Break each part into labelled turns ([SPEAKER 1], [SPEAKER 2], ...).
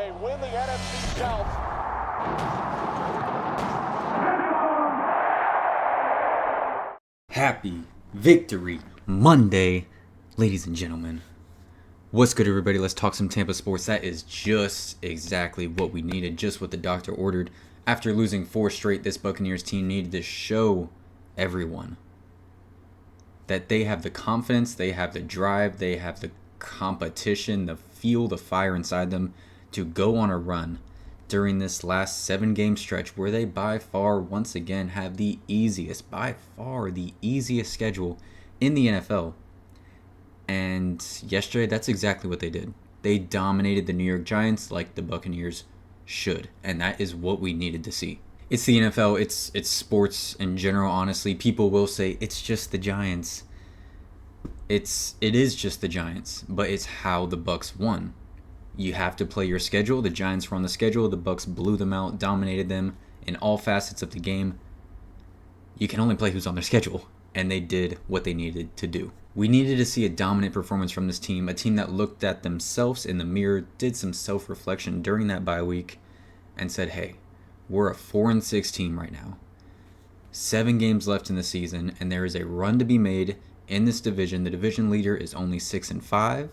[SPEAKER 1] Bay win the NFC South.
[SPEAKER 2] Happy Victory Monday, ladies and gentlemen. What's good, everybody? Let's talk some Tampa sports. That is just exactly what we needed, just what the doctor ordered. After losing 4 straight, this Buccaneers team needed to show everyone that they have the confidence, they have the drive, they have the competition, the fuel, the fire inside them to go on a run during this last 7-game stretch where they by far, once again, have the easiest schedule in the NFL. And yesterday, that's exactly what they did. They dominated the New York Giants like the Buccaneers should, and that is what we needed to see. It's the NFL, it's sports in general, honestly. People will say, it's just the Giants. It is just the Giants, but it's how the Bucs won. You have to play your schedule. The Giants were on the schedule. The Bucs blew them out, dominated them in all facets of the game. You can only play who's on their schedule, and they did what they needed to do. We needed to see a dominant performance from this team, a team that looked at themselves in the mirror, did some self-reflection during that bye week, and said, hey, we're a 4-6 team right now. 7 games left in the season, and there is a run to be made in this division. The division leader is only 6-5.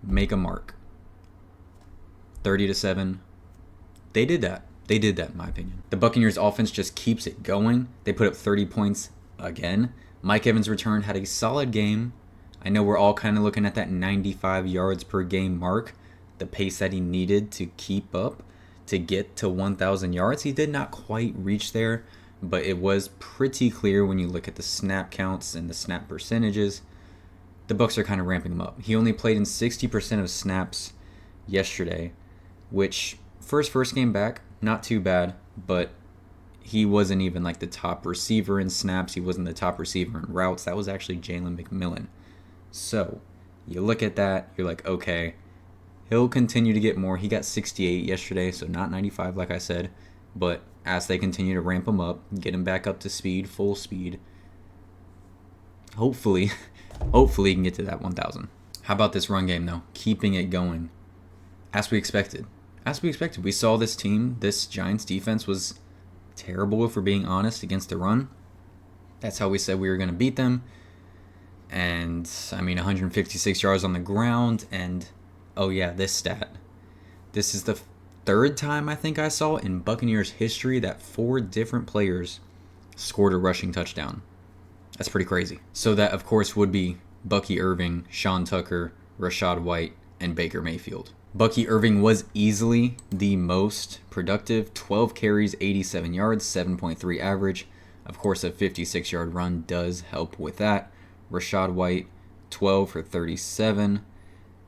[SPEAKER 2] Make a mark. 30-7. They did that. They did that, in my opinion. The Buccaneers offense just keeps it going. They put up 30 points again. Mike Evans' return had a solid game. I know we're all kind of looking at that 95 yards per game mark, the pace that he needed to keep up to get to 1,000 yards. He did not quite reach there, but it was pretty clear when you look at the snap counts and the snap percentages. The Bucs are kind of ramping him up. He only played in 60% of snaps yesterday, which first game back, not too bad, but he wasn't even like the top receiver in snaps. He wasn't the top receiver in routes. That was actually Jalen McMillan. So you look at that, you're like, okay, he'll continue to get more. He got 68 yesterday, so not 95 like I said, but as they continue to ramp him up, get him back up to speed, full speed, hopefully he can get to that 1,000. How about this run game, though? Keeping it going. As we expected. We saw this team, this Giants defense was terrible, if we're being honest, against the run. That's how we said we were going to beat them. And, 156 yards on the ground. And, oh yeah, this stat. This is the 3rd time I think I saw in Buccaneers history that 4 different players scored a rushing touchdown. That's pretty crazy. So that, of course, would be Bucky Irving, Sean Tucker, Rachaad White, and Baker Mayfield. Bucky Irving was easily the most productive. 12 carries, 87 yards, 7.3 average. Of course, a 56-yard run does help with that. Rachaad White, 12 for 37,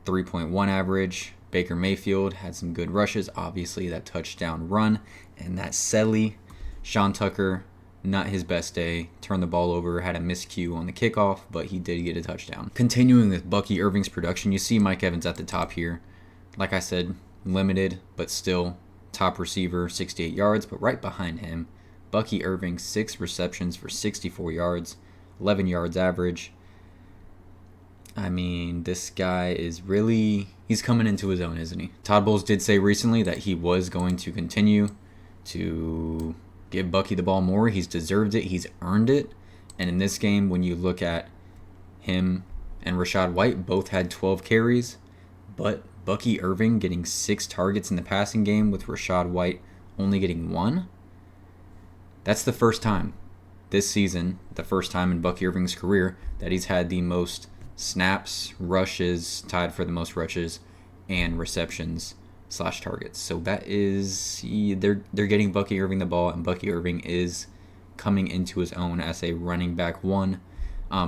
[SPEAKER 2] 3.1 average. Baker Mayfield had some good rushes. Obviously, that touchdown run. And that Selly, Sean Tucker, not his best day. Turned the ball over, had a miscue on the kickoff, but he did get a touchdown. Continuing with Bucky Irving's production, you see Mike Evans at the top here. Like I said, limited, but still top receiver, 68 yards. But right behind him, Bucky Irving, 6 receptions for 64 yards, 11 yards average. This guy is really, he's coming into his own, isn't he? Todd Bowles did say recently that he was going to continue to give Bucky the ball more. He's deserved it. He's earned it. And in this game, when you look at him and Rachaad White, both had 12 carries, but Bucky Irving getting 6 targets in the passing game with Rachaad White only getting 1. That's the first time this season, the first time in Bucky Irving's career, that he's had the most snaps, rushes, tied for the most rushes, and receptions / targets. So that is, they're getting Bucky Irving the ball, and Bucky Irving is coming into his own as a running back 1.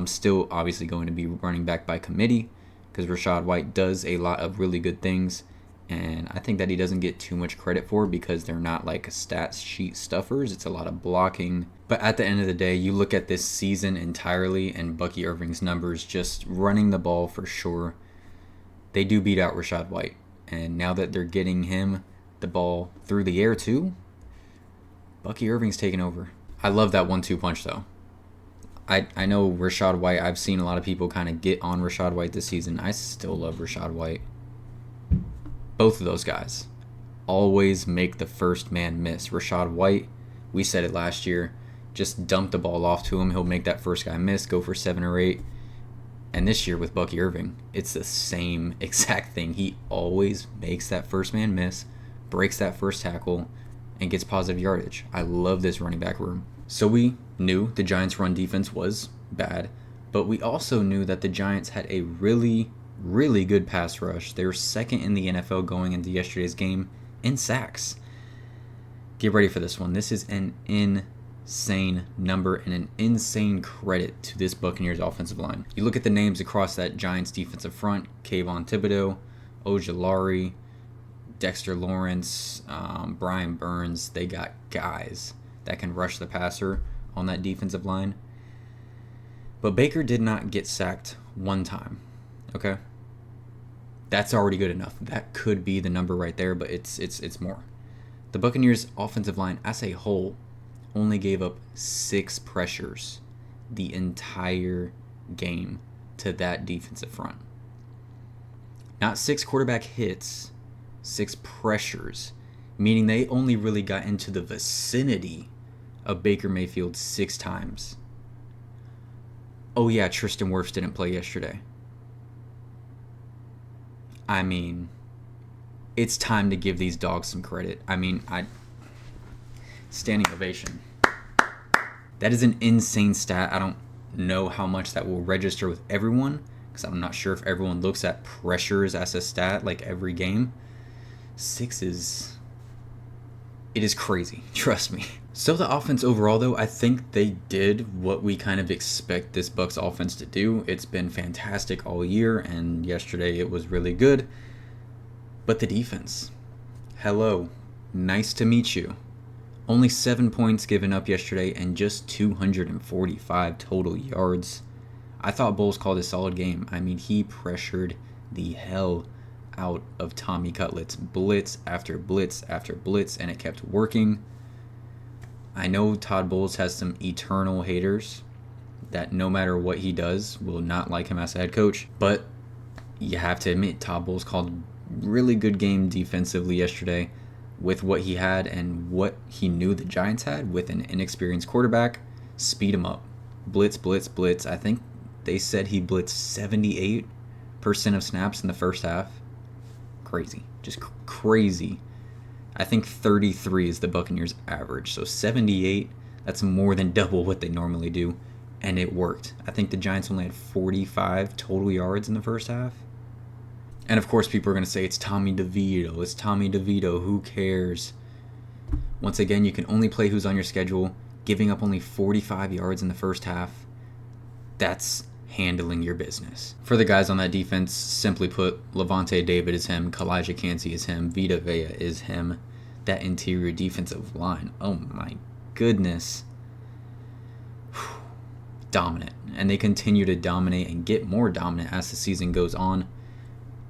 [SPEAKER 2] Still obviously going to be running back by committee, because Rachaad White does a lot of really good things, and I think that he doesn't get too much credit for because they're not like stats sheet stuffers. It's a lot of blocking. But at the end of the day, you look at this season entirely and Bucky Irving's numbers, just running the ball for sure, they do beat out Rachaad White. And now that they're getting him the ball through the air too, Bucky Irving's taking over. I love that 1-2 punch though. I know Rachaad White, I've seen a lot of people kind of get on Rachaad White this season. I still love Rachaad White. Both of those guys always make the first man miss. Rashad White, we said it last year, just dump the ball off to him. He'll make that first guy miss, go for 7 or 8. And this year with Bucky Irving, it's the same exact thing. He always makes that first man miss, breaks that first tackle, and gets positive yardage. I love this running back room. So we knew the Giants' run defense was bad, but we also knew that the Giants had a really, really good pass rush. They were second in the NFL going into yesterday's game in sacks. Get ready for this one. This is an insane number and an insane credit to this Buccaneers offensive line. You look at the names across that Giants defensive front: Kayvon Thibodeau, Ojulari, Dexter Lawrence, Brian Burns. They got guys that can rush the passer on that defensive line. But Baker did not get sacked one time. Okay? That's already good enough. That could be the number right there, but it's more. The Buccaneers offensive line as a whole only gave up 6 pressures the entire game to that defensive front. Not 6 quarterback hits, 6 pressures, meaning they only really got into the vicinity of Baker Mayfield 6 times. Oh yeah, Tristan Wirfs didn't play yesterday. I mean, it's time to give these dogs some credit. Standing ovation. That is an insane stat. I don't know how much that will register with everyone, because I'm not sure if everyone looks at pressures as a stat like every game. 6 is... it is crazy, trust me. So the offense overall, though, I think they did what we kind of expect this Bucs offense to do. It's been fantastic all year, and yesterday it was really good. But the defense, hello, nice to meet you. Only 7 points given up yesterday and just 245 total yards. I thought Bowles called a solid game. I mean, he pressured the hell out of Tommy Cutlets. Blitz after blitz after blitz, and it kept working. I know Todd Bowles has some eternal haters that no matter what he does will not like him as a head coach. But you have to admit, Todd Bowles called a really good game defensively yesterday with what he had and what he knew the Giants had with an inexperienced quarterback. Speed him up. Blitz, blitz, blitz. I think they said he blitzed 78% of snaps in the first half. Crazy. Just crazy. I think 33 is the Buccaneers' average. So 78, that's more than double what they normally do. And it worked. I think the Giants only had 45 total yards in the first half. And of course, people are going to say it's Tommy DeVito. It's Tommy DeVito. Who cares? Once again, you can only play who's on your schedule. Giving up only 45 yards in the first half, that's handling your business. For the guys on that defense, simply put, Levante David is him, Kalijah Kancey is him, Vita Vea is him. That interior defensive line, oh my goodness. Dominant. And they continue to dominate and get more dominant as the season goes on.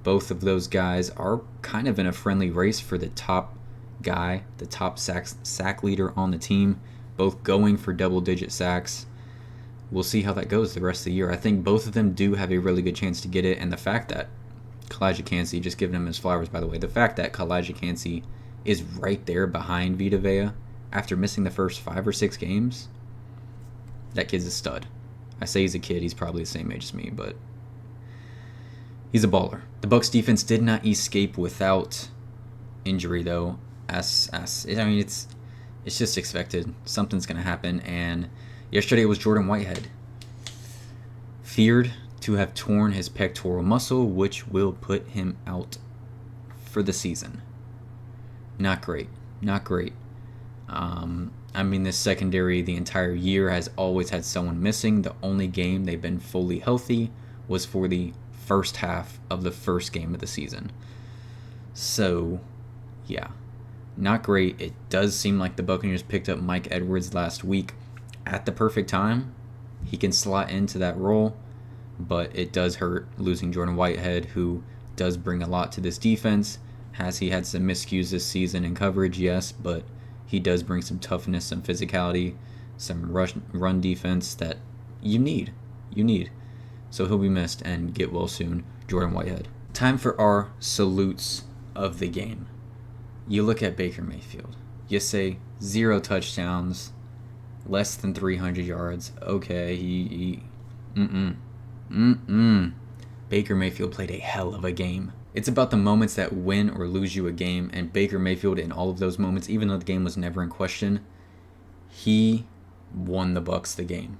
[SPEAKER 2] Both of those guys are kind of in a friendly race for the top guy, the top sack leader on the team, both going for double-digit sacks. We'll see how that goes the rest of the year. I think both of them do have a really good chance to get it, and the fact that Kalijah Kancey, just giving him his flowers, by the way, the fact that Kalijah Kancey is right there behind Vita Vea after missing the first 5 or 6 games, that kid's a stud. I say he's a kid, he's probably the same age as me, but he's a baller. The Bucs defense did not escape without injury, though. It's just expected. Something's going to happen, and yesterday it was Jordan Whitehead. Feared to have torn his pectoral muscle, which will put him out for the season. Not great. Not great. This secondary the entire year has always had someone missing. The only game they've been fully healthy was for the first half of the first game of the season. So, yeah. Not great. It does seem like the Buccaneers picked up Mike Edwards last week at the perfect time. He can slot into that role, but it does hurt losing Jordan Whitehead, who does bring a lot to this defense. Has he had some miscues this season in coverage? Yes, but he does bring some toughness, some physicality, some run defense that you need. So he'll be missed, and get well soon, Jordan Whitehead. Time for our salutes of the game. You look at Baker Mayfield. You say 0 touchdowns, less than 300 yards. Okay, Baker Mayfield played a hell of a game. It's about the moments that win or lose you a game, and Baker Mayfield in all of those moments, even though the game was never in question, he won the Bucs the game.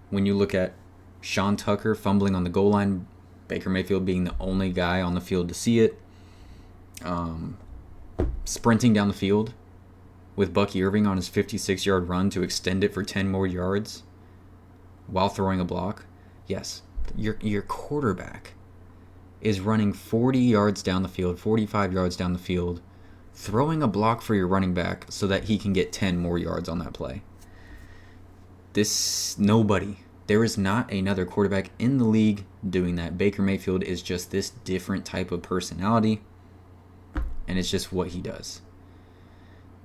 [SPEAKER 2] When you look at Sean Tucker fumbling on the goal line, Baker Mayfield being the only guy on the field to see it, sprinting down the field with Bucky Irving on his 56-yard run to extend it for 10 more yards while throwing a block. Yes, your quarterback is running 40 yards down the field, 45 yards down the field, throwing a block for your running back so that he can get 10 more yards on that play. There is not another quarterback in the league doing that. Baker Mayfield is just this different type of personality, and it's just what he does.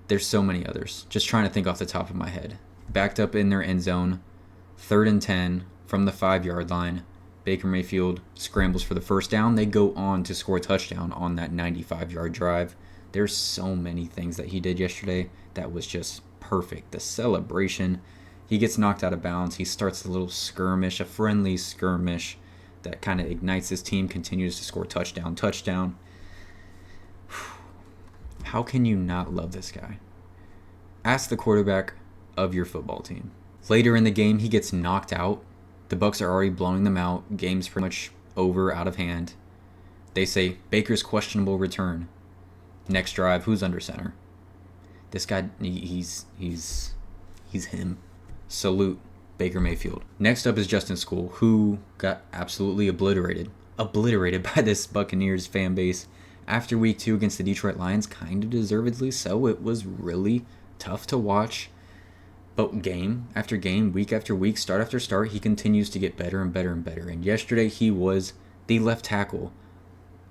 [SPEAKER 2] There's so many others. Just trying to think off the top of my head. Backed up in their end zone, 3rd and 10 from the 5-yard line. Baker Mayfield scrambles for the first down. They go on to score a touchdown on that 95-yard drive. There's so many things that he did yesterday that was just perfect. The celebration. He gets knocked out of bounds. He starts a little skirmish, a friendly skirmish that kind of ignites his team, continues to score touchdown. How can you not love this guy? Ask the quarterback of your football team. Later in the game, he gets knocked out. The Bucs are already blowing them out. Game's pretty much over, out of hand. They say, Baker's questionable return. Next drive, who's under center? This guy, he's him. Salute Baker Mayfield. Next up is Justin School, who got absolutely obliterated by this Buccaneers fan base after week 2 against the Detroit Lions, kind of deservedly so. It was really tough to watch. But game after game, week after week, start after start, he continues to get better and better and better. And yesterday he was the left tackle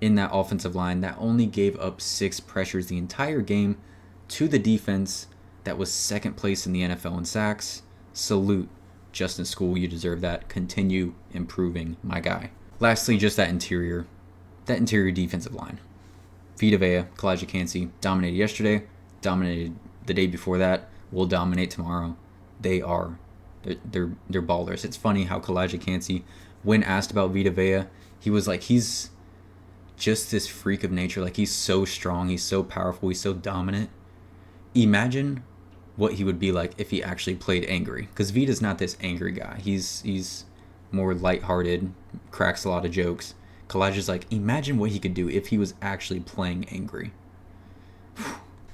[SPEAKER 2] in that offensive line that only gave up 6 pressures the entire game to the defense that was 2nd place in the NFL in sacks. Salute, Justin School. You deserve that. Continue improving, my guy. Lastly, just that interior defensive line. Vita Vea, Kalijah Kancey dominated yesterday, dominated the day before that, will dominate tomorrow. They're ballers. It's funny how Kalijah Kancey, when asked about Vita Vea, he was like, he's just this freak of nature. Like, he's so strong, he's so powerful, he's so dominant. Imagine what he would be like if he actually played angry. Because Vita's not this angry guy. He's more lighthearted, cracks a lot of jokes. Kalijah's like, imagine what he could do if he was actually playing angry.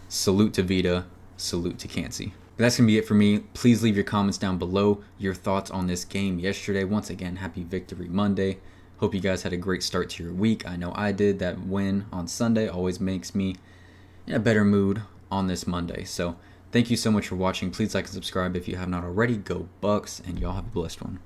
[SPEAKER 2] Salute to Vita. Salute to Kancey. But that's going to be it for me. Please leave your comments down below. Your thoughts on this game yesterday. Once again, happy Victory Monday. Hope you guys had a great start to your week. I know I did. That win on Sunday always makes me in a better mood on this Monday. So thank you so much for watching. Please like and subscribe if you have not already. Go Bucs, and y'all have a blessed one.